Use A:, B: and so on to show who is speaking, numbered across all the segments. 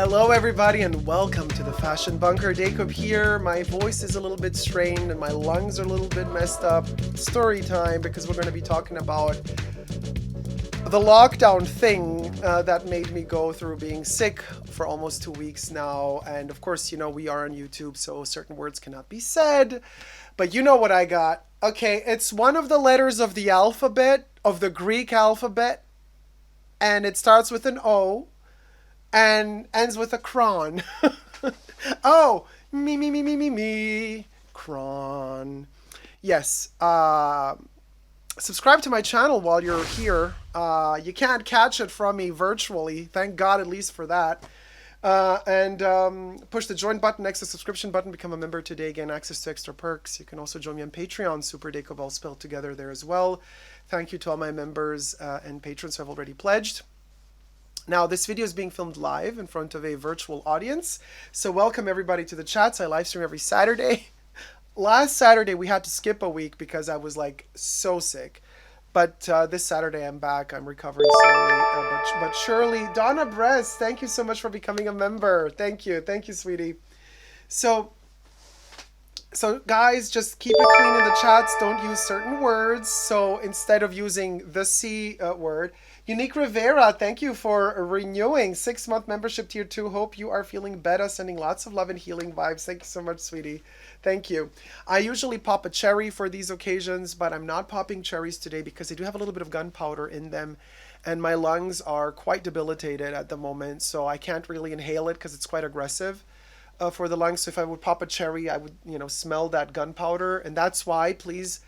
A: Hello everybody and welcome to the Fashion Bunker. Dacob here. My voice is a little bit strained and my lungs are a little bit messed up. Story time, because we're going to be talking about the lockdown thing that made me go through being sick for almost 2 weeks now. And of course, you know, we are on YouTube, so certain words cannot be said. But you know what I got. Okay, it's one of the letters of the alphabet, of the Greek alphabet. And it starts with an O and ends with a cron. Oh, me, cron. Yes, subscribe to my channel while you're here. You can't catch it from me virtually. Thank God at least for that. And push the join button next to the subscription button. Become a member today. Gain access to extra perks. You can also join me on Patreon. superdacob all spelled together there as well. Thank you to all my members and patrons who have already pledged. Now, this video is being filmed live in front of a virtual audience. So welcome everybody to the chats. I live stream every Saturday. Last Saturday, we had to skip a week because I was like so sick. But this Saturday, I'm back. I'm recovering slowly, but surely. Donna Bress, thank you so much for becoming a member. Thank you, sweetie. So guys, just keep it clean in the chats. Don't use certain words. So instead of using the C word, Unique Rivera, thank you for renewing 6-month membership tier 2. Hope you are feeling better. Sending lots of love and healing vibes. Thank you so much, sweetie. Thank you. I usually pop a cherry for these occasions, but I'm not popping cherries today because they do have a little bit of gunpowder in them. And my lungs are quite debilitated at the moment, so I can't really inhale it because it's quite aggressive for the lungs. So if I would pop a cherry, I would, smell that gunpowder. And that's why, please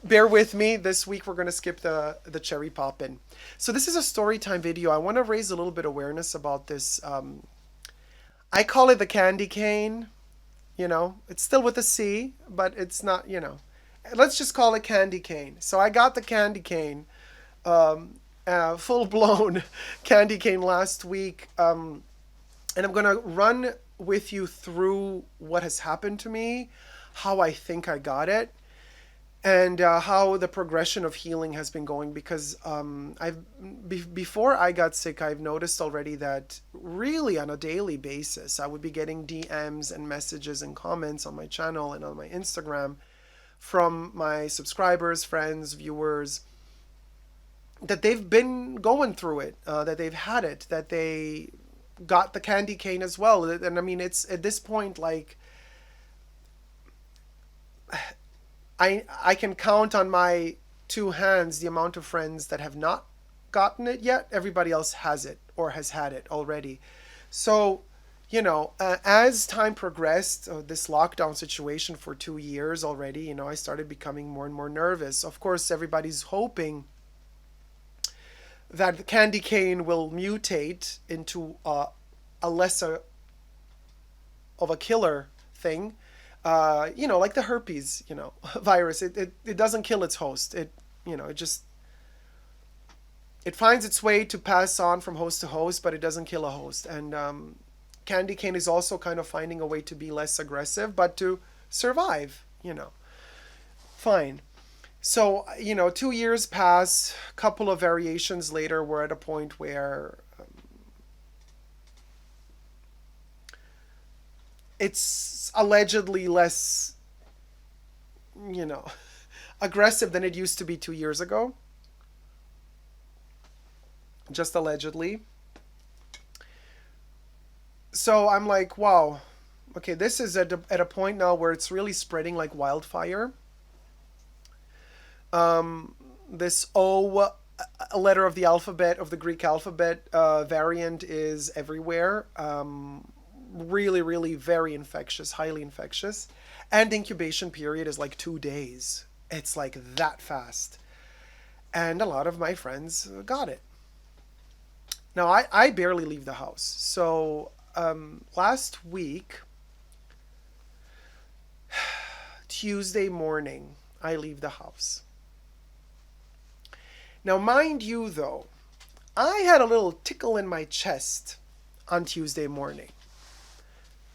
A: bear with me. This week we're going to skip the cherry poppin'. So this is a story time video. I want to raise a little bit of awareness about this. I call it the candy cane. It's still with a C, but it's not, Let's just call it candy cane. So I got the candy cane, full-blown candy cane last week. And I'm going to run with you through what has happened to me, how I think I got it, and how the progression of healing has been going, because before I got sick, I've noticed already that really on a daily basis, I would be getting DMs and messages and comments on my channel and on my Instagram from my subscribers, friends, viewers, that they've been going through it, that they've had it, that they got the candy cane as well. And I mean, it's at this point, like, I can count on my 2 hands the amount of friends that have not gotten it yet. Everybody else has it or has had it already. So, as time progressed, this lockdown situation for 2 years already, I started becoming more and more nervous. Of course, everybody's hoping that the candy cane will mutate into a lesser of a killer thing. Like the herpes, virus. It doesn't kill its host. It finds its way to pass on from host to host, but it doesn't kill a host. And candy cane is also kind of finding a way to be less aggressive, but to survive, Fine. So, 2 years pass, a couple of variations later, we're at a point where it's allegedly less, aggressive than it used to be 2 years ago. Just allegedly. So I'm like, wow, okay, this is at a point now where it's really spreading like wildfire. This O, a letter of the alphabet, of the Greek alphabet, variant is everywhere. Really, really very infectious, highly infectious. And the incubation period is like 2 days. It's like that fast. And a lot of my friends got it. Now, I barely leave the house. So last week, Tuesday morning, I leave the house. Now, mind you, though, I had a little tickle in my chest on Tuesday morning.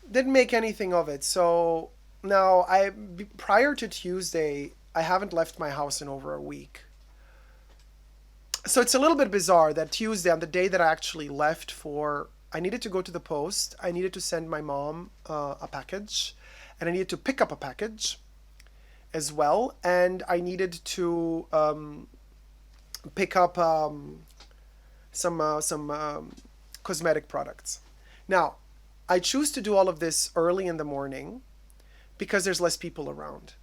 A: Didn't make anything of it. So now, prior to Tuesday, I haven't left my house in over a week. So it's a little bit bizarre that Tuesday, on the day that I actually left for I needed to go to the post. I needed to send my mom a package, and I needed to pick up a package as well, and I needed to pick up some cosmetic products. Now, I choose to do all of this early in the morning because there's less people around.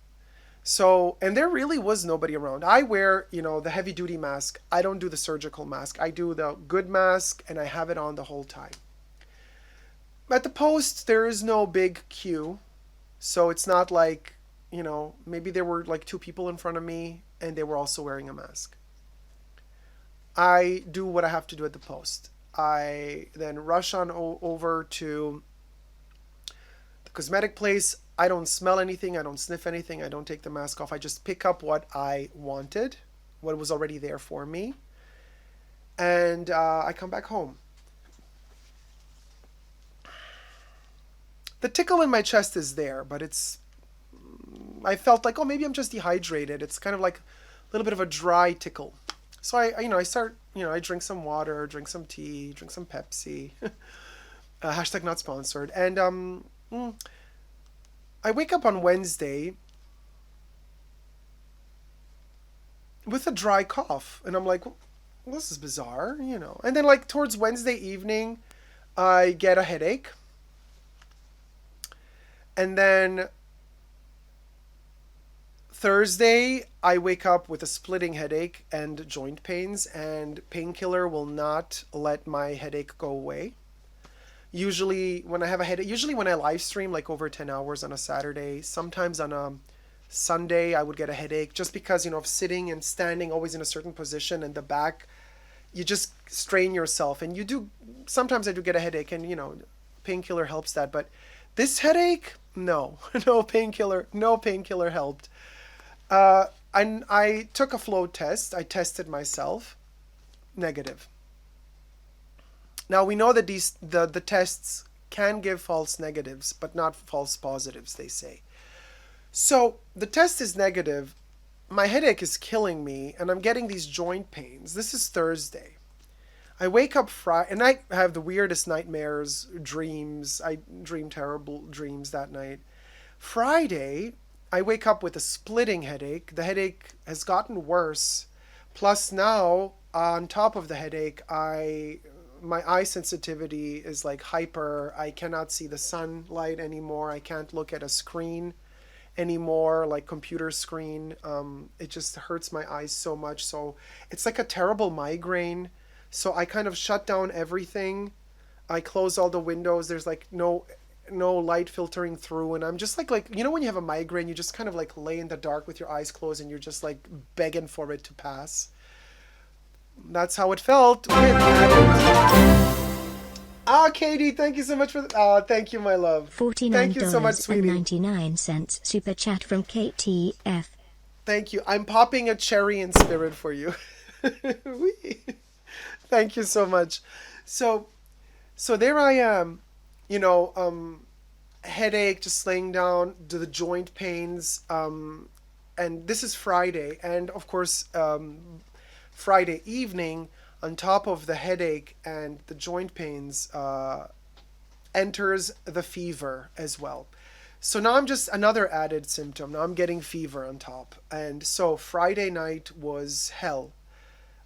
A: So, and there really was nobody around. I wear, the heavy duty mask. I don't do the surgical mask. I do the good mask, and I have it on the whole time. At the post, there is no big queue. So it's not like, maybe there were like two people in front of me and they were also wearing a mask. I do what I have to do at the post. I then rush on over to the cosmetic place. I don't smell anything. I don't sniff anything. I don't take the mask off. I just pick up what I wanted, what was already there for me. And I come back home. The tickle in my chest is there, but I felt like, oh, maybe I'm just dehydrated. It's kind of like a little bit of a dry tickle. So I drink some water, drink some tea, drink some Pepsi. Hashtag not sponsored. And I wake up on Wednesday with a dry cough. And I'm like, well, this is bizarre, And then like towards Wednesday evening, I get a headache. And then Thursday, I wake up with a splitting headache and joint pains, and painkiller will not let my headache go away. Usually when I have a headache, usually when I live stream like over 10 hours on a Saturday, sometimes on a Sunday, I would get a headache just because, of sitting and standing always in a certain position and the back, you just strain yourself and sometimes I do get a headache and, painkiller helps that. But this headache, no painkiller helped. I took a flow test. I tested myself. Negative. Now we know that the tests can give false negatives, but not false positives, they say. So the test is negative. My headache is killing me, and I'm getting these joint pains. This is Thursday. I wake up Friday, and I have the weirdest nightmares, dreams. I dream terrible dreams that night. Friday, I wake up with a splitting headache. The headache has gotten worse. Plus now, on top of the headache, my eye sensitivity is like hyper. I cannot see the sunlight anymore. I can't look at a screen anymore, like computer screen. It just hurts my eyes so much. So it's like a terrible migraine. So I kind of shut down everything. I close all the windows. There's like no light filtering through, and I'm just like when you have a migraine, you just kind of like lay in the dark with your eyes closed and you're just like begging for it to pass. That's how it felt. Katie, thank you so much for thank you, my love. Thank you so much, sweetie.
B: $49.99 super chat from KTF.
A: Thank you. I'm popping a cherry in spirit for you. Thank you so much. So there I am, headache, just laying down, to the joint pains, and this is Friday, and of course, Friday evening, on top of the headache and the joint pains, enters the fever as well. So now I'm just another added symptom. Now I'm getting fever on top, and so Friday night was hell.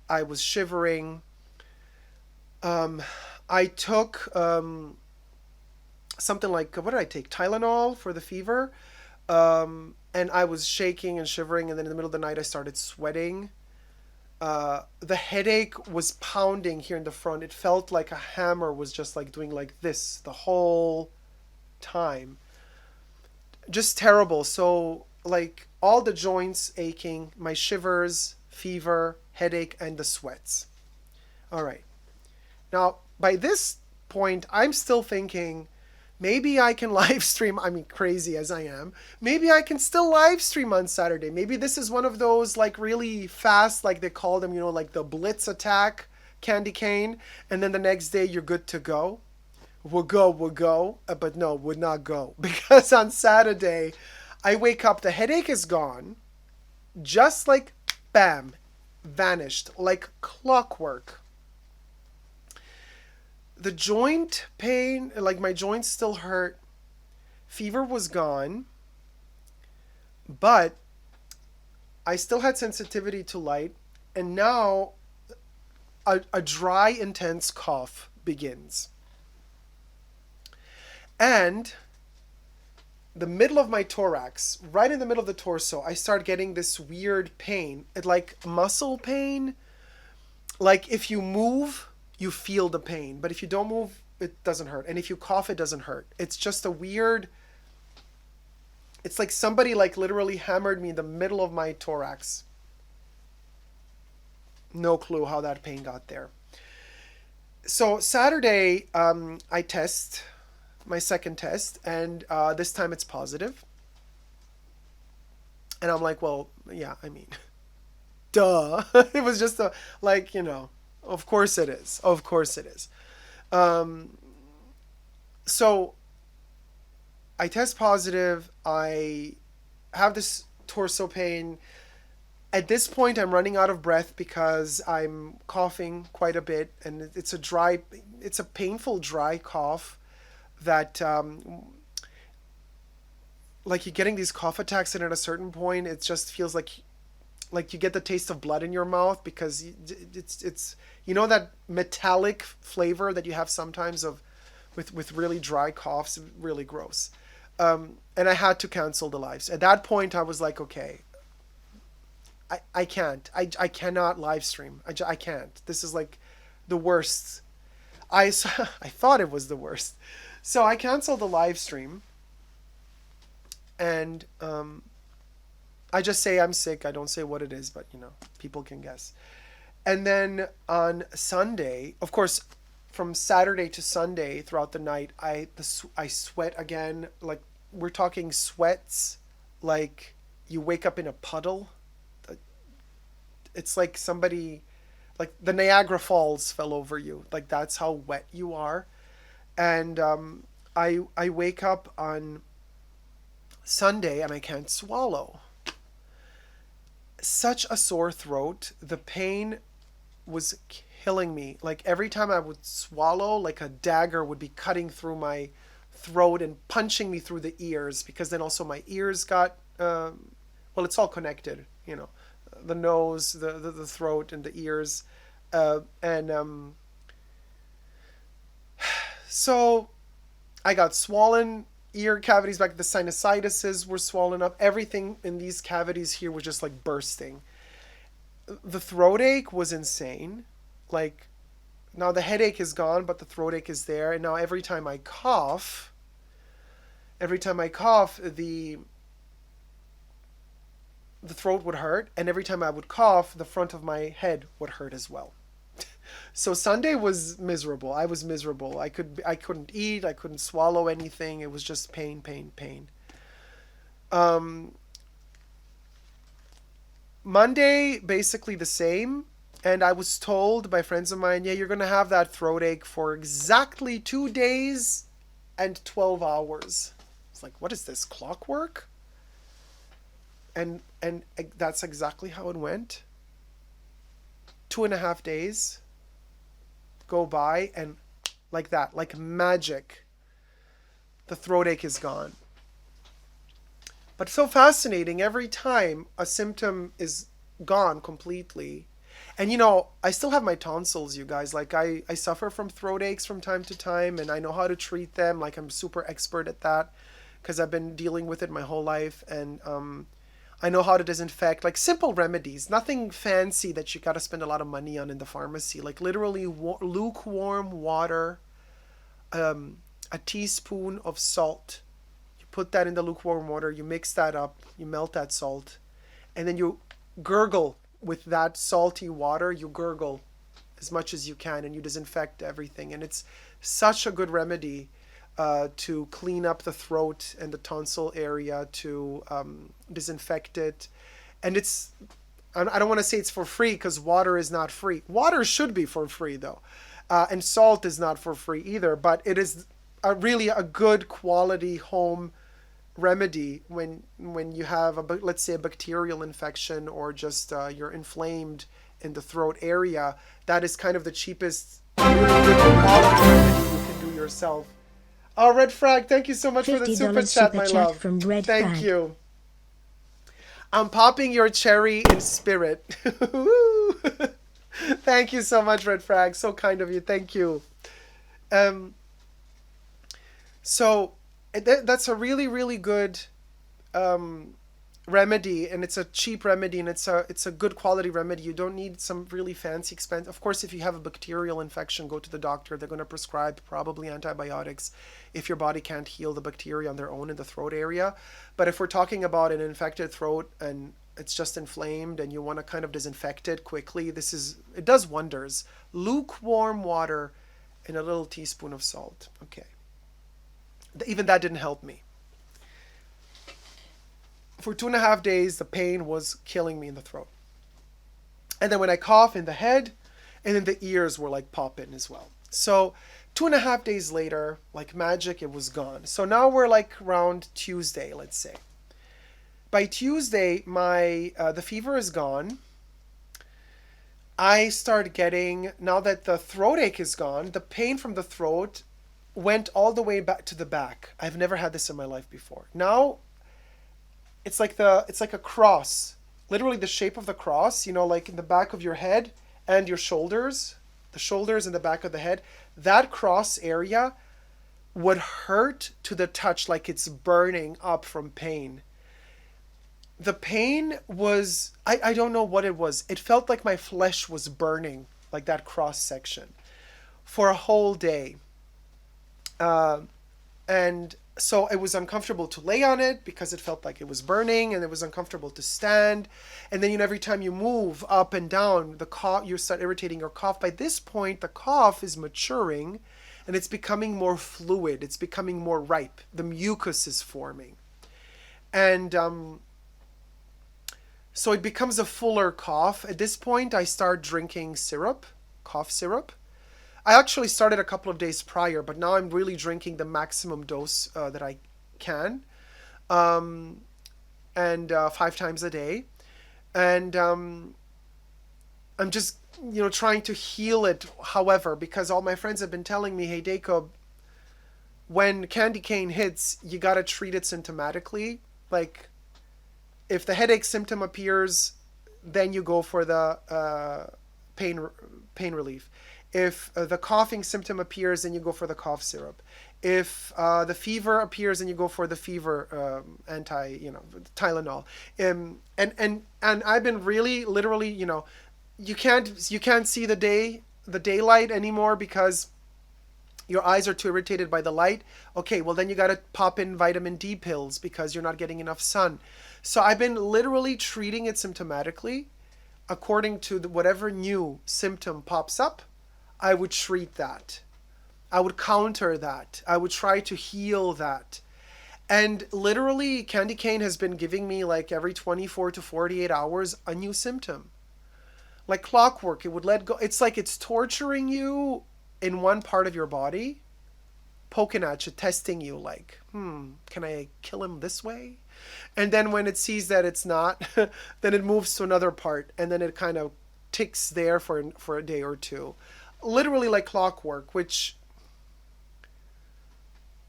A: I was shivering. I took something like, what did I take? Tylenol for the fever. And I was shaking and shivering, and then in the middle of the night I started sweating. The headache was pounding here in the front. It felt like a hammer was just like doing like this the whole time. Just terrible. So like all the joints aching, my shivers, fever, headache, and the sweats. All right. Now, by this point, I'm still thinking, maybe I can live stream. I mean, crazy as I am, maybe I can still live stream on Saturday. Maybe this is one of those like really fast, like they call them, like the blitz attack candy cane. And then the next day you're good to go. We'll go. But no, would not go. Because on Saturday, I wake up, the headache is gone. Just like, bam, vanished like clockwork. the joint pain, like my joints still hurt. Fever was gone, but I still had sensitivity to light. And now a dry, intense cough begins. And the middle of my thorax, right in the middle of the torso, I start getting this weird pain. It like muscle pain. Like if you move, you feel the pain. But if you don't move, it doesn't hurt. And if you cough, it doesn't hurt. It's just a weird... It's like somebody like literally hammered me in the middle of my thorax. No clue how that pain got there. So Saturday, I test my second test, and this time it's positive. And I'm like, well, yeah, I mean, duh. It was just like, of course it is. Of course it is. So I test positive. I have this torso pain. At this point, I'm running out of breath because I'm coughing quite a bit, and it's a painful dry cough that, like you're getting these cough attacks, and at a certain point, it just feels like you get the taste of blood in your mouth because it's that metallic flavor that you have sometimes with really dry coughs, really gross. And I had to cancel the lives. At that point, I was like, okay. I can't. I cannot live stream. I can't. This is like the worst. I thought it was the worst. So I canceled the live stream. And I just say I'm sick. I don't say what it is, but people can guess. And then on Sunday, of course, from Saturday to Sunday throughout the night, I sweat again. Like we're talking sweats like you wake up in a puddle. It's like somebody, like the Niagara Falls fell over you. Like that's how wet you are. And I wake up on Sunday and I can't swallow. Such a sore throat. The pain was killing me. Like every time I would swallow, like a dagger would be cutting through my throat and punching me through the ears, because then also my ears got, well, it's all connected, the nose, the throat, and the ears. So I got swollen ear cavities back. The sinusitis were swollen up. Everything in these cavities here was just like bursting. The throat ache was insane. Like now the headache is gone, but the throat ache is there. And now every time I cough, the throat would hurt, and every time I would cough, the front of my head would hurt as well. So Sunday was miserable. I was miserable. I couldn't eat. I couldn't swallow anything. It was just pain, pain, pain. Monday, basically the same. And I was told by friends of mine, yeah, you're going to have that throat ache for exactly 2 days and 12 hours. It's like, what is this, clockwork? And that's exactly how it went. 2.5 days go by, and like that, like magic, the throat ache is gone. But so fascinating, every time a symptom is gone completely. And I still have my tonsils, you guys. Like I suffer from throat aches from time to time, and I know how to treat them. Like I'm super expert at that because I've been dealing with it my whole life. And I know how to disinfect, like simple remedies, nothing fancy that you got to spend a lot of money on in the pharmacy. Like literally lukewarm water, a teaspoon of salt. You put that in the lukewarm water, you mix that up, you melt that salt, and then you gurgle with that salty water. You gurgle as much as you can, and you disinfect everything. And it's such a good remedy to clean up the throat and the tonsil area, to disinfect it. And I don't want to say it's for free, because water is not free. Water should be for free though. And salt is not for free either, but it is really a good quality home remedy when you have let's say a bacterial infection, or just you're inflamed in the throat area. That is kind of the cheapest, really good quality remedy yourself. Oh, Red Frag, thank you so much for the super
B: $50
A: chat,
B: super
A: my
B: chat
A: love.
B: from Red
A: Thank
B: Frag.
A: you. I'm popping your cherry in spirit. Thank you so much, Red Frag. So kind of you. Thank you. Um, so that's a really, really good um, remedy, and it's a cheap remedy, and it's a good quality remedy. You don't need some really fancy expense. Of course, if you have a bacterial infection, go to the doctor. They're going to prescribe probably antibiotics if your body can't heal the bacteria on their own in the throat area. But if we're talking about an infected throat and it's just inflamed and you want to kind of disinfect it quickly, it does wonders. Lukewarm water and a little teaspoon of salt. Okay. Even that didn't help me. For 2.5 days, the pain was killing me in the throat. And then when I cough in the head, and then the ears were like popping as well. So 2.5 days later, like magic, it was gone. So now we're like around Tuesday, let's say. By Tuesday, the fever is gone. I start getting, now that the throat ache is gone, the pain from the throat went all the way back to the back. I've never had this in my life before. Now it's like a cross, literally the shape of the cross, like in the back of your head and your shoulders, the shoulders and the back of the head. That cross area would hurt to the touch, like it's burning up from pain. The pain was, I don't know what it was. It felt like my flesh was burning, like that cross section, for a whole day. And so it was uncomfortable to lay on it because it felt like it was burning, and it was uncomfortable to stand. And then, every time you move up and down, the cough, you start irritating your cough. By this point, the cough is maturing and it's becoming more fluid. It's becoming more ripe. The mucus is forming. And so it becomes a fuller cough. At this point, I start drinking syrup, cough syrup. I actually started a couple of days prior, but now I'm really drinking the maximum dose that I can, and 5 times a day. And I'm just, trying to heal it, however, because all my friends have been telling me, hey, Dacob, when candy cane hits, you got to treat it symptomatically. Like, if the headache symptom appears, then you go for the pain relief. If the coughing symptom appears, then you go for the cough syrup. If the fever appears, then you go for the fever Tylenol. And I've been really, literally, you can't see the daylight anymore because your eyes are too irritated by the light. Okay, well then you got to pop in vitamin D pills because you're not getting enough sun. So I've been literally treating it symptomatically, according to whatever new symptom pops up. I would treat that. I would counter that. I would try to heal that. And literally, candy cane has been giving me, like, every 24 to 48 hours a new symptom. Like clockwork, it would let go. It's like it's torturing you in one part of your body, poking at you, testing you, like, can I kill him this way? And then when it sees that it's not, then it moves to another part, and then it kind of ticks there for a day or two. Literally like clockwork, which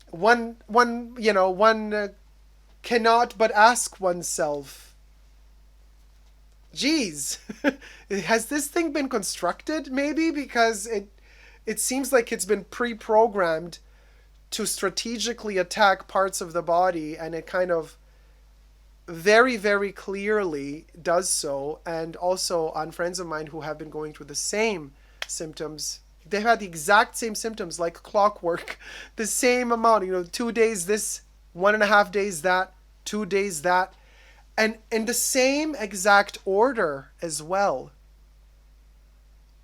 A: one cannot but ask oneself, geez, has this thing been constructed? Maybe because it seems like it's been pre-programmed to strategically attack parts of the body, and it kind of very, very clearly does so. And also on friends of mine who have been going through the same symptoms, they had the exact same symptoms, like clockwork, the same amount, 2 days this, 1.5 days that, 2 days that, and in the same exact order as well,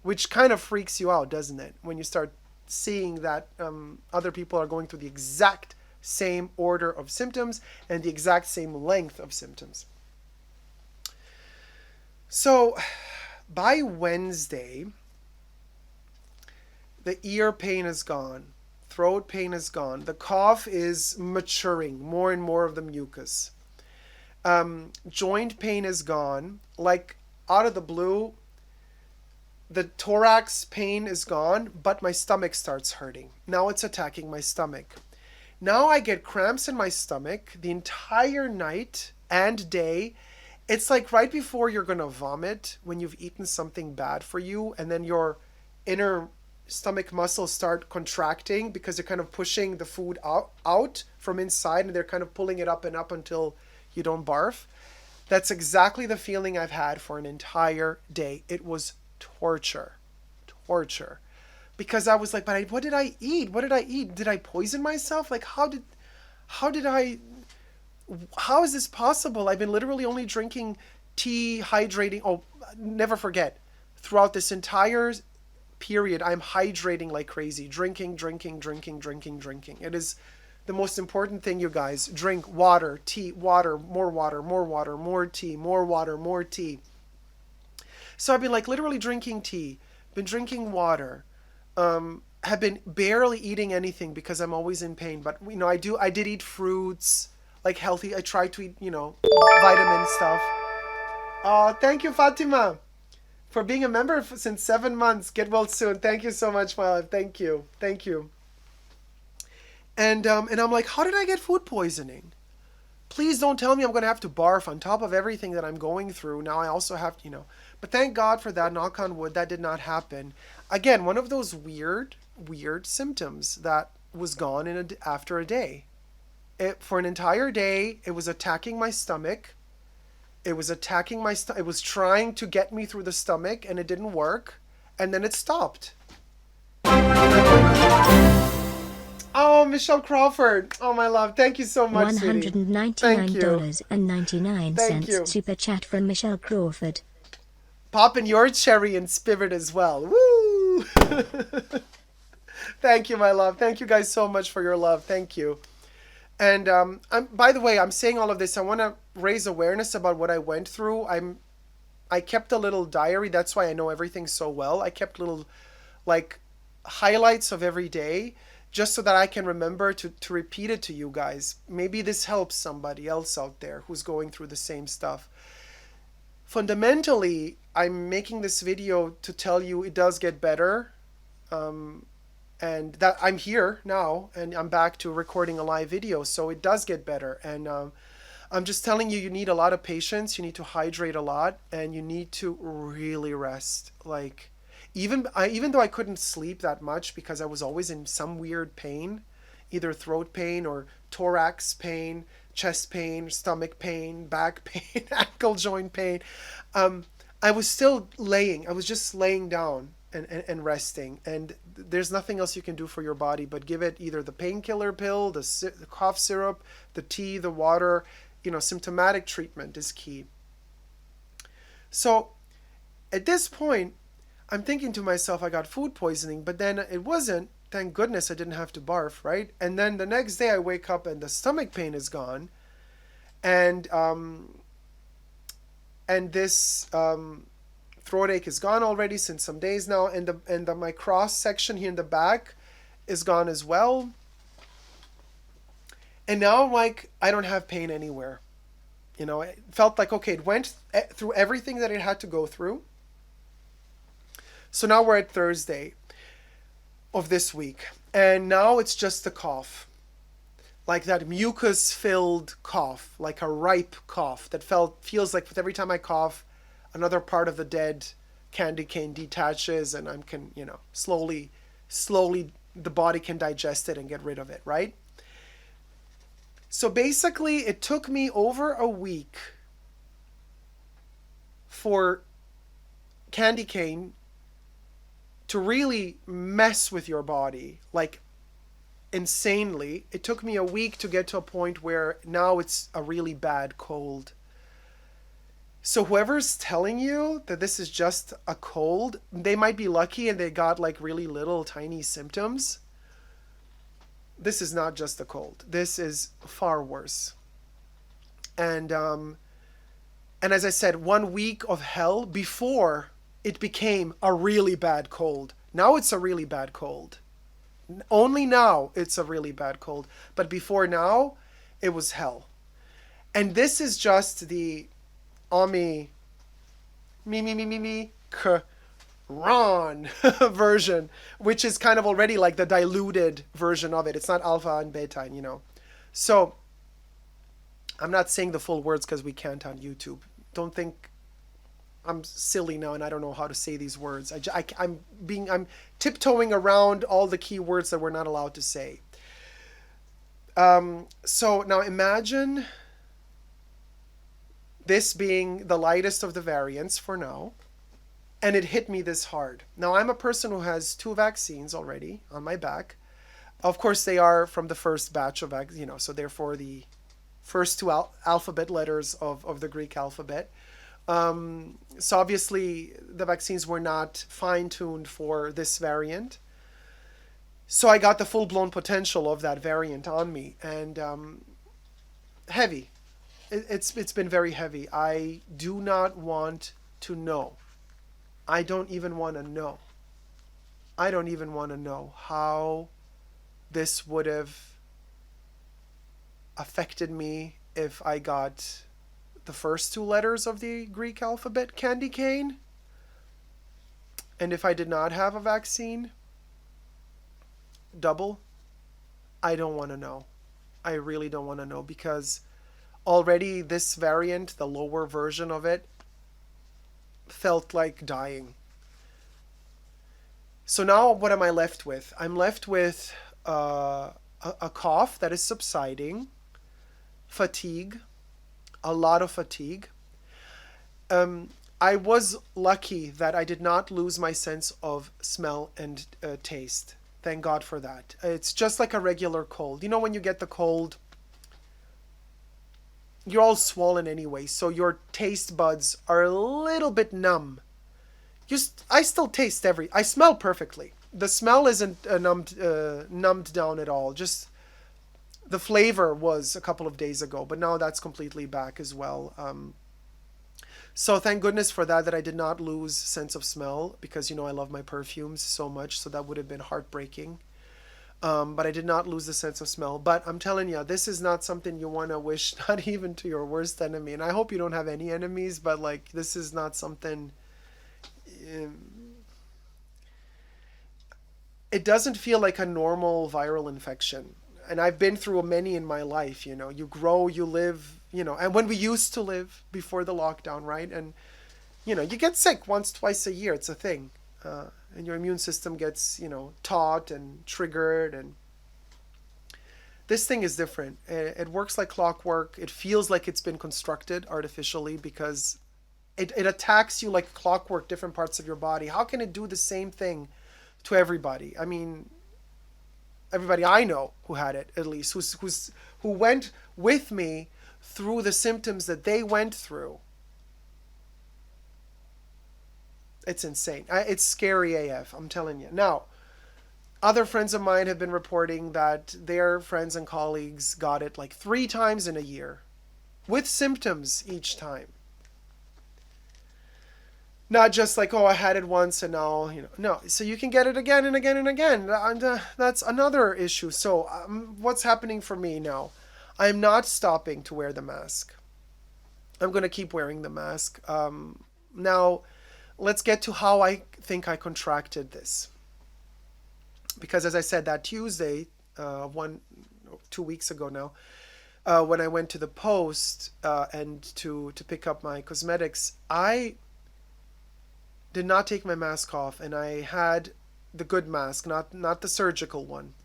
A: which kind of freaks you out, doesn't it, when you start seeing that other people are going through the exact same order of symptoms and the exact same length of symptoms. So by Wednesday, the ear pain is gone, throat pain is gone, the cough is maturing, more and more of the mucus. Joint pain is gone. Like, out of the blue, The thorax pain is gone, but my stomach starts hurting. Now it's attacking my stomach. Now I get cramps in my stomach the entire night and day. It's like right before you're going to vomit when you've eaten something bad for you, and then your inner stomach muscles start contracting because they're kind of pushing the food out from inside, and they're kind of pulling it up and up until you don't barf. That's exactly the feeling I've had for an entire day. It was torture. Torture. Because I was like, but what did I eat? What did I eat? Did I poison myself? Like, how is this possible? I've been literally only drinking tea, hydrating. Oh, never forget, throughout this entire period, I'm hydrating like crazy. Drinking, drinking, drinking, drinking, drinking. It is the most important thing, you guys. Drink water, tea, water, more water, more water, more tea, more water, more tea. So I've been like literally drinking tea, been drinking water, have been barely eating anything because I'm always in pain. But I did eat fruits, like healthy. I tried to eat, vitamin stuff. Thank you, Fatima, for being a member since 7 months. Get well soon. Thank you so much, my love. Thank you. Thank you. And I'm like, how did I get food poisoning? Please don't tell me I'm going to have to barf on top of everything that I'm going through. Now I also have to. But thank God for that. Knock on wood, that did not happen. Again, one of those weird symptoms that was gone after a day. For an entire day, it was attacking my stomach. It was attacking my stomach. It was trying to get me through the stomach, and it didn't work. And then it stopped. Oh, Michelle Crawford. Oh, my love. Thank you so much,
B: $199.99 super chat from Michelle Crawford.
A: Popping your cherry and spirit as well. Woo! Thank you, my love. Thank you guys so much for your love. Thank you. And by the way, I'm saying all of this. I want to raise awareness about what I went through. I kept a little diary. That's why I know everything so well. I kept little highlights of every day, just so that I can remember to repeat it to you guys. Maybe this helps somebody else out there who's going through the same stuff. Fundamentally, I'm making this video to tell you it does get better. And that I'm here now, and I'm back to recording a live video, so it does get better. And I'm just telling you need a lot of patience, you need to hydrate a lot, and you need to really rest. Even though I couldn't sleep that much because I was always in some weird pain, either throat pain or thorax pain, chest pain, stomach pain, back pain, ankle joint pain, I was still laying. I was just laying down and resting. And there's nothing else you can do for your body but give it either the painkiller pill, the cough syrup, the tea, the water. Symptomatic treatment is key. So at this point, I'm thinking to myself, I got food poisoning, but then it wasn't. Thank goodness I didn't have to barf, right? And then the next day I wake up and the stomach pain is gone. And this throat ache is gone already since some days now. And my cross section here in the back is gone as well. And now I don't have pain anywhere. It felt like, okay, it went through everything that it had to go through. So now we're at Thursday of this week, and now it's just a cough, like that mucus-filled cough, like a ripe cough that feels like with every time I cough, another part of the dead candy cane detaches, and slowly the body can digest it and get rid of it, right? So basically, it took me over a week for candy cane to really mess with your body, insanely. It took me a week to get to a point where now it's a really bad cold. So whoever's telling you that this is just a cold, they might be lucky and they got really little tiny symptoms. This is not just a cold. This is far worse. And as I said, 1 week of hell before it became a really bad cold. Now it's a really bad cold. Only now it's a really bad cold. But before now, it was hell. And this is just the Ron version, which is kind of already like the diluted version of it. It's not alpha and beta, you know. So I'm not saying the full words because we can't on YouTube. Don't think I'm silly now and I don't know how to say these words. I'm tiptoeing around all the key words that we're not allowed to say. So now imagine this being the lightest of the variants for now, and it hit me this hard. Now I'm a person who has 2 vaccines already on my back. Of course, they are from the first batch of vaccines, you know, so therefore the first 2 alphabet letters of the Greek alphabet. So obviously the vaccines were not fine-tuned for this variant. So I got the full-blown potential of that variant on me, and heavy. It's been very heavy. I do not want to know. I don't even want to know. I don't even want to know how this would have affected me if I got the first 2 letters of the Greek alphabet, candy cane, and if I did not have a vaccine, double. I don't want to know. I really don't want to know, because already this variant, the lower version of it, felt like dying. So now what am I left with? I'm left with a cough that is subsiding, fatigue, a lot of fatigue. I was lucky that I did not lose my sense of smell and taste. Thank God for that. It's just like a regular cold. You know, when you get the cold, you're all swollen anyway, so your taste buds are a little bit numb. I still taste I smell perfectly. The smell isn't numbed down at all. Just the flavor was a couple of days ago, but now that's completely back as well. So thank goodness for that I did not lose sense of smell, because, you know, I love my perfumes so much, so that would have been heartbreaking. But I did not lose the sense of smell. But I'm telling you, this is not something you want to wish, not even to your worst enemy. And I hope you don't have any enemies, but like, this is not something... it doesn't feel like a normal viral infection. And I've been through many in my life, you know. You grow, you live, you know. And when we used to live before the lockdown, right? And, you know, you get sick once, twice a year. It's a thing. And your immune system gets, you know, taught and triggered. And this thing is different. It works like clockwork. It feels like it's been constructed artificially, because it attacks you like clockwork, different parts of your body. How can it do the same thing to everybody? I mean, everybody I know who had it, at least, who went with me through the symptoms that they went through. It's insane. It's scary AF, I'm telling you. Now, other friends of mine have been reporting that their friends and colleagues got it like 3 times in a year, with symptoms each time. Not just like, oh, I had it once and now, you know. No, so you can get it again and again and again. And that's another issue. So what's happening for me now? I'm not stopping to wear the mask. I'm going to keep wearing the mask. Now, let's get to how I think I contracted this. Because as I said, that Tuesday, 2 weeks ago now, when I went to the post and to pick up my cosmetics, I did not take my mask off, and I had the good mask, not the surgical one.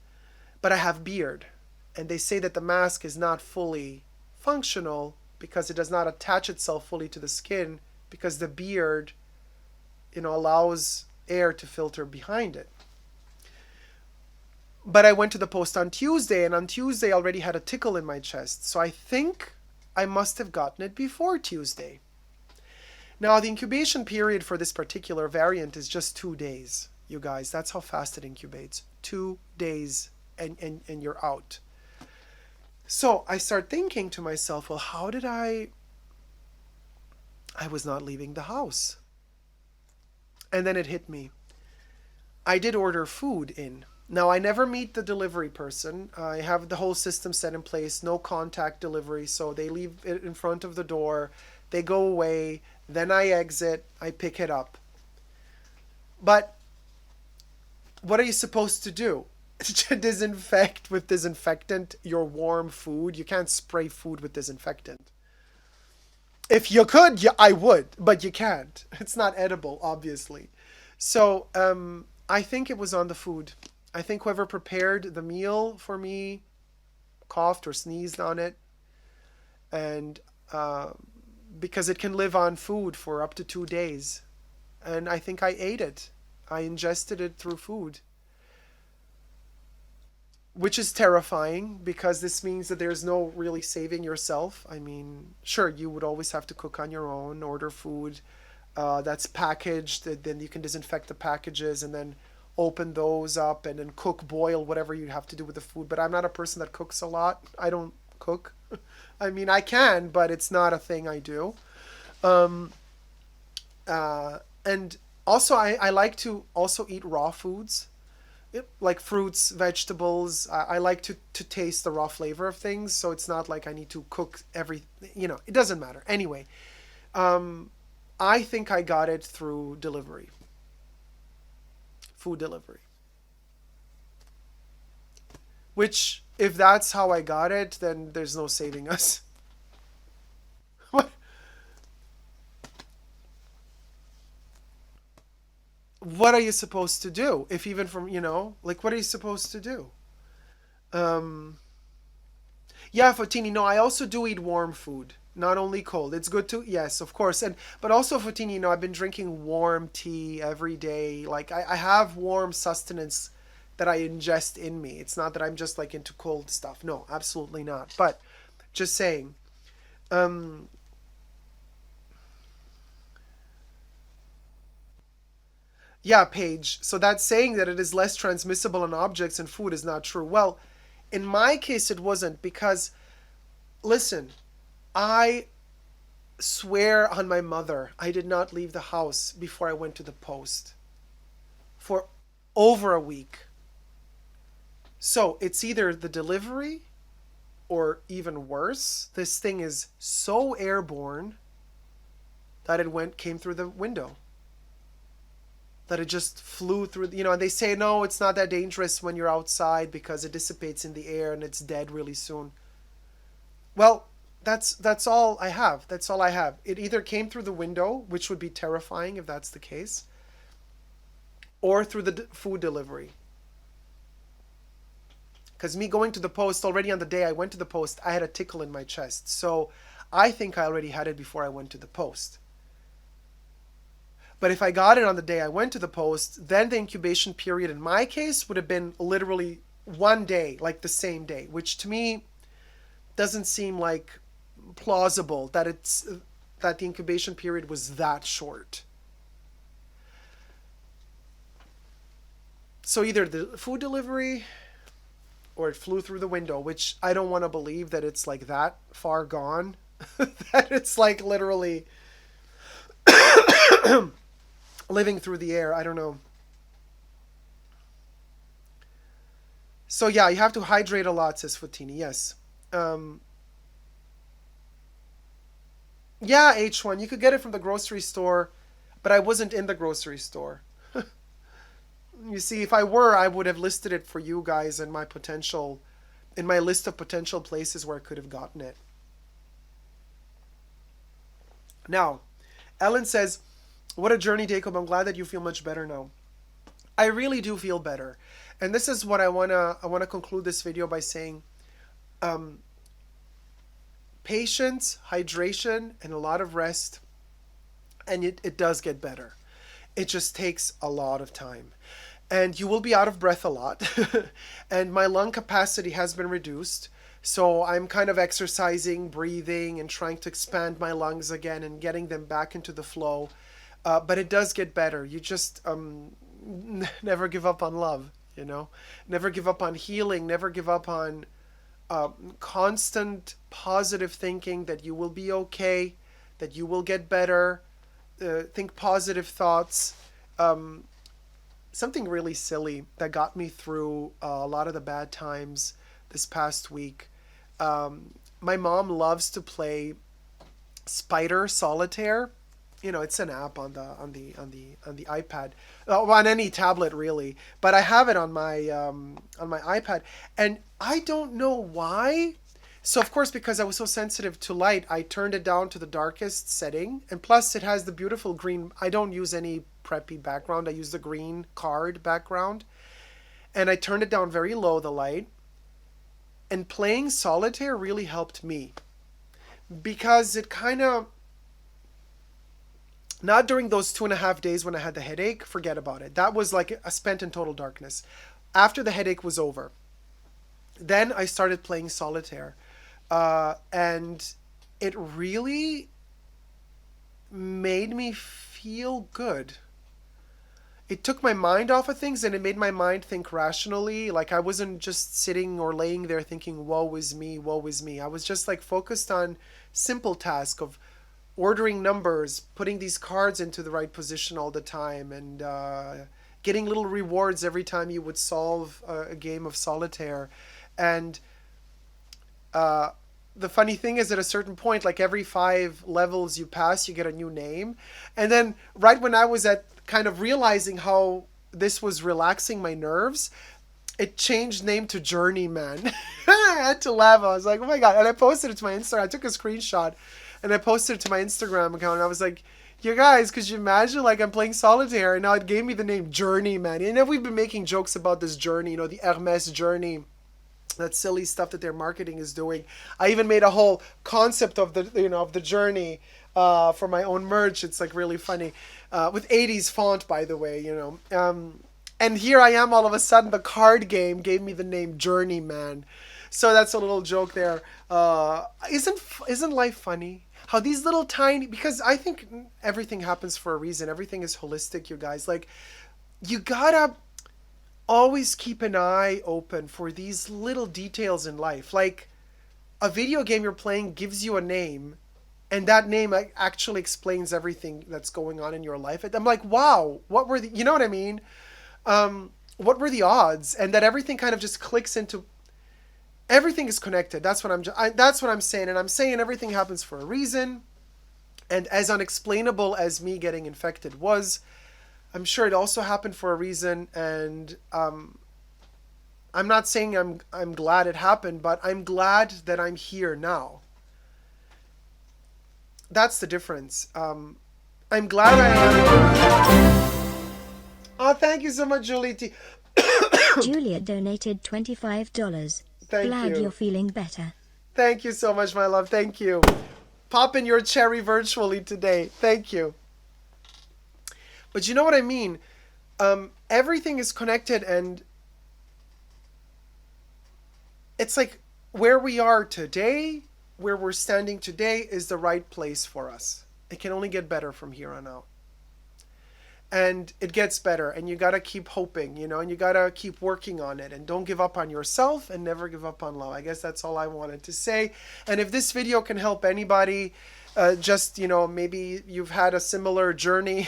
A: But I have beard, and they say that the mask is not fully functional because it does not attach itself fully to the skin, because the beard, you know, allows air to filter behind it. But I went to the post on Tuesday, and on Tuesday I already had a tickle in my chest. So I think I must have gotten it before Tuesday. Now, the incubation period for this particular variant is just 2 days, you guys. That's how fast it incubates. 2 days and you're out. So I start thinking to myself, well, how did I was not leaving the house. And then it hit me. I did order food in. Now, I never meet the delivery person. I have the whole system set in place, no contact delivery. So they leave it in front of the door. They go away. Then I exit. I pick it up. But what are you supposed to do? Disinfect with disinfectant your warm food? You can't spray food with disinfectant. If you could, yeah, I would, but you can't. It's not edible, obviously. So I think it was on the food. I think whoever prepared the meal for me coughed or sneezed on it, and because it can live on food for up to 2 days, and I think I ate it. I ingested it through food, which is terrifying because this means that there's no really saving yourself. I mean, sure, you would always have to cook on your own, order food that's packaged, then you can disinfect the packages and then open those up and then cook, boil, whatever you have to do with the food. But I'm not a person that cooks a lot. I don't cook. I mean, I can, but it's not a thing I do. Um, and also, I like to also eat raw foods. Yep, like fruits, vegetables. I like to taste the raw flavor of things, so it's not like I need to cook it doesn't matter. Anyway, um, I think I got it through delivery, food delivery. Which, if that's how I got it, then there's no saving us. What? What are you supposed to do? If even from, like, what are you supposed to do? Um, Yeah, Fotini. No, I also do eat warm food, not only cold. It's good to, yes, of course, and but also Fotini. I've been drinking warm tea every day. Like I have warm sustenance that I ingest in me. It's not that I'm just like into cold stuff. No, absolutely not. But just saying. Um, yeah, Paige. So that's saying that it is less transmissible on objects and food is not true. Well, in my case, it wasn't because listen, I swear on my mother, I did not leave the house before I went to the post for over a week. So it's either the delivery or even worse, this thing is so airborne that it came through the window. That it just flew through, and they say, no, it's not that dangerous when you're outside because it dissipates in the air and it's dead really soon. Well, that's all I have. That's all I have. It either came through the window, which would be terrifying if that's the case, or through the food delivery. Because me going to the post already on the day I went to the post, I had a tickle in my chest. So I think I already had it before I went to the post. But if I got it on the day I went to the post, then the incubation period in my case would have been literally 1 day, like the same day, which to me doesn't seem like plausible that the incubation period was that short. So either the food delivery or it flew through the window, which I don't want to believe that it's like that far gone. That it's like literally living through the air. I don't know. So yeah, you have to hydrate a lot, says Fotini. Yes. Um, yeah, H1. You could get it from the grocery store, but I wasn't in the grocery store. You see, if I were, I would have listed it for you guys in my list of potential places where I could have gotten it. Now, Ellen says, what a journey, Dacob. I'm glad that you feel much better now. I really do feel better. And this is what I wanna conclude this video by saying, um, patience, hydration, and a lot of rest, and it does get better. It just takes a lot of time. And you will be out of breath a lot. And my lung capacity has been reduced. So I'm kind of exercising, breathing, and trying to expand my lungs again and getting them back into the flow. But it does get better. You just never give up on love, Never give up on healing. Never give up on constant positive thinking that you will be okay, that you will get better. Think positive thoughts. Something really silly that got me through a lot of the bad times this past week. My mom loves to play spider solitaire it's an app on the iPad, on any tablet really. But I have it on my iPad, and I don't know why. So of course, because I was so sensitive to light, I turned it down to the darkest setting, and plus it has the beautiful green. I don't use any preppy background. I use the green card background, and I turned it down very low, the light. And playing solitaire really helped me because it kind of, not during those 2.5 days when I had the headache, forget about it. That was like a spent in total darkness. After the headache was over, then I started playing solitaire. And it really made me feel good. It took my mind off of things and it made my mind think rationally. Like I wasn't just sitting or laying there thinking, woe is me, woe is me. I was just like focused on simple task of ordering numbers, putting these cards into the right position all the time, and getting little rewards every time you would solve a game of solitaire. And the funny thing is, at a certain point, like every 5 levels you pass, you get a new name. And then right when I was at kind of realizing how this was relaxing my nerves, it changed name to Journeyman. I had to laugh. I was like, oh my God. And I posted it to my Instagram. I took a screenshot and I posted it to my Instagram account. And I was like, you guys, could you imagine, like, I'm playing solitaire and now it gave me the name Journeyman. We've been making jokes about this journey, the Hermes journey, that silly stuff that their marketing is doing. I even made a whole concept of the journey for my own merch. It's like really funny, with 80s font, by the way. And here I am, all of a sudden the card game gave me the name Journeyman. So that's a little joke there. Isn't life funny? How these little tiny, because I think everything happens for a reason. Everything is holistic, you guys. Like, you gotta always keep an eye open for these little details in life. Like, a video game you're playing gives you a name, and that name actually explains everything that's going on in your life. I'm like, wow, what were you know what I mean? What were the odds? And that everything kind of just clicks into, everything is connected. That's what I'm saying. And I'm saying everything happens for a reason. And as unexplainable as me getting infected was, I'm sure it also happened for a reason. And I'm not saying I'm glad it happened, but I'm glad that I'm here now. That's the difference. I'm glad I am. Oh, thank you so much, Julie T.
B: Julia donated $25.
A: Thank
B: Glad
A: you.
B: You're feeling better.
A: Thank you so much, my love. Thank you. Pop in your cherry virtually today. Thank you. But you know what I mean? Everything is connected, and it's like where we are today, where we're standing today is the right place for us. It can only get better from here on out. And it gets better, and you got to keep hoping, and you got to keep working on it, and don't give up on yourself and never give up on love. I guess that's all I wanted to say. And if this video can help anybody, just, maybe you've had a similar journey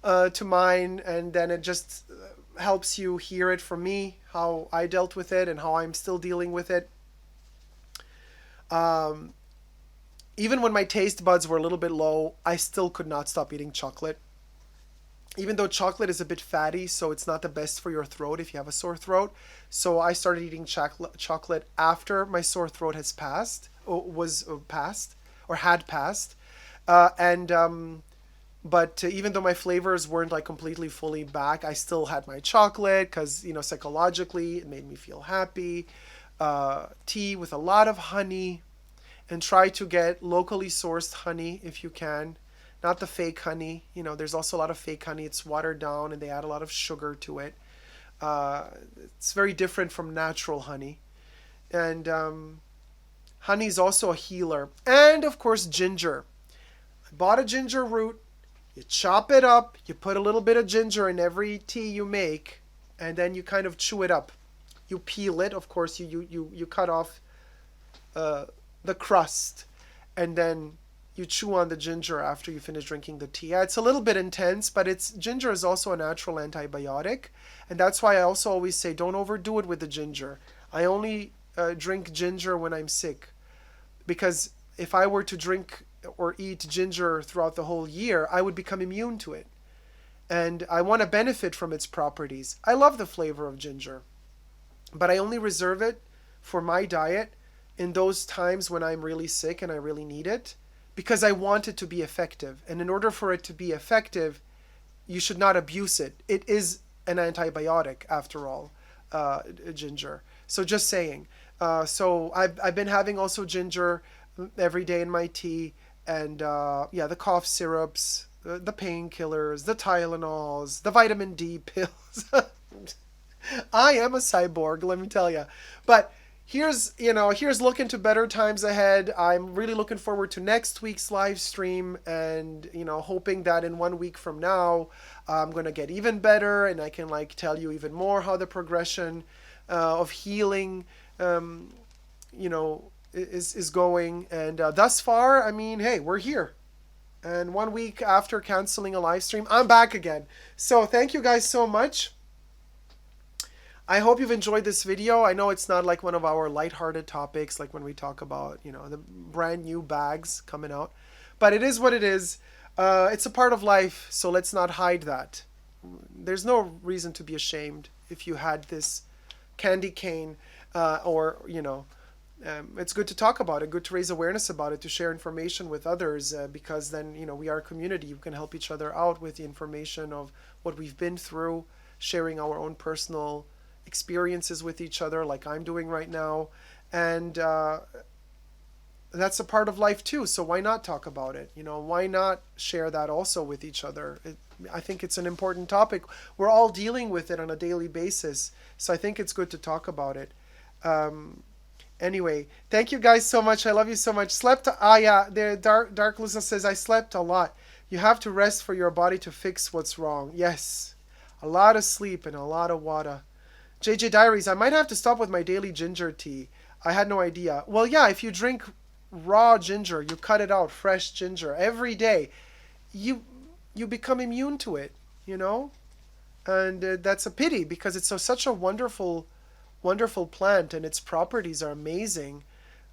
A: to mine, and then it just helps you hear it from me, how I dealt with it and how I'm still dealing with it. Even when my taste buds were a little bit low, I still could not stop eating chocolate. Even though chocolate is a bit fatty, so it's not the best for your throat if you have a sore throat. So I started eating chocolate after my sore throat had passed. But even though my flavors weren't like completely fully back, I still had my chocolate because, psychologically it made me feel happy. Tea with a lot of honey, and try to get locally sourced honey if you can. Not the fake honey. There's also a lot of fake honey. It's watered down and they add a lot of sugar to it. It's very different from natural honey. And honey is also a healer. And of course, ginger. I bought a ginger root. You chop it up. You put a little bit of ginger in every tea you make. And then you kind of chew it up. You peel it. Of course, you cut off the crust. And then you chew on the ginger after you finish drinking the tea. It's a little bit intense, but ginger is also a natural antibiotic. And that's why I also always say don't overdo it with the ginger. I only drink ginger when I'm sick. Because if I were to drink or eat ginger throughout the whole year, I would become immune to it. And I want to benefit from its properties. I love the flavor of ginger, but I only reserve it for my diet in those times when I'm really sick and I really need it, because I want it to be effective. And in order for it to be effective, you should not abuse it. It is an antibiotic, after all, ginger. So just saying. So I've been having also ginger every day in my tea, and yeah, the cough syrups, the painkillers, the Tylenols, the vitamin D pills. I am a cyborg, let me tell you. But here's looking to better times ahead. I'm really looking forward to next week's live stream, and hoping that in 1 week from now I'm gonna get even better, and I can like tell you even more how the progression of healing is going. And thus far, I mean, hey, we're here. And 1 week after canceling a live stream, I'm back again. So thank you guys so much. I hope you've enjoyed this video. I know it's not like one of our lighthearted topics, like when we talk about, the brand new bags coming out. But it is what it is. It's a part of life, so let's not hide that. There's no reason to be ashamed if you had this candy cane, it's good to talk about it, good to raise awareness about it, to share information with others, because then, we are a community. We can help each other out with the information of what we've been through, sharing our own personal experiences with each other, like I'm doing right now. And that's a part of life too. So why not talk about it? Why not share that also with each other? I think it's an important topic. We're all dealing with it on a daily basis. So I think it's good to talk about it. Anyway, thank you guys so much. I love you so much. Dark Lusa says, I slept a lot. You have to rest for your body to fix what's wrong. Yes, a lot of sleep and a lot of water. JJ Diaries, I might have to stop with my daily ginger tea. I had no idea. Well, yeah, if you drink raw ginger, you cut it out, fresh ginger, every day, you become immune to it, And that's a pity, because it's such a wonderful plant, and its properties are amazing.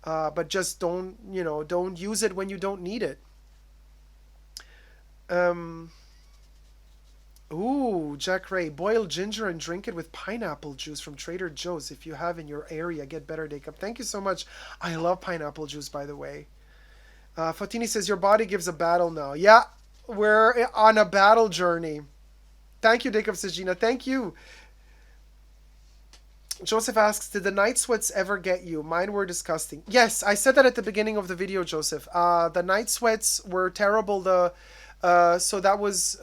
A: But just don't use it when you don't need it. Ooh, Jack Ray, boil ginger and drink it with pineapple juice from Trader Joe's if you have in your area. Get better, Dacob. Thank you so much. I love pineapple juice, by the way. Fatini says, your body gives a battle now. Yeah, we're on a battle journey. Thank you, Dacob, says Gina. Thank you. Joseph asks, did the night sweats ever get you? Mine were disgusting. Yes, I said that at the beginning of the video, Joseph. The night sweats were terrible. So that was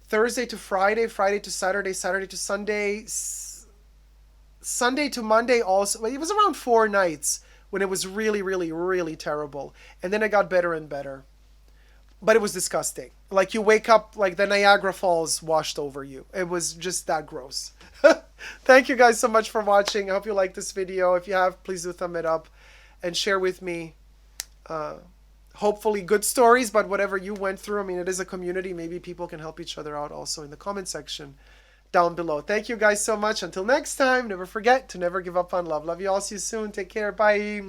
A: Thursday to Friday, Friday to Saturday, Saturday to Sunday, Sunday to Monday also. It was around 4 nights when it was really, really, really terrible. And then it got better and better. But it was disgusting. Like you wake up like the Niagara Falls washed over you. It was just that gross. Thank you guys so much for watching. I hope you liked this video. If you have, please do thumb it up and share with me hopefully good stories, but whatever you went through. I mean, it is a community. Maybe people can help each other out also in the comment section down below. Thank you guys so much. Until next time, never forget to never give up on love. Love you all. See you soon. Take care. Bye.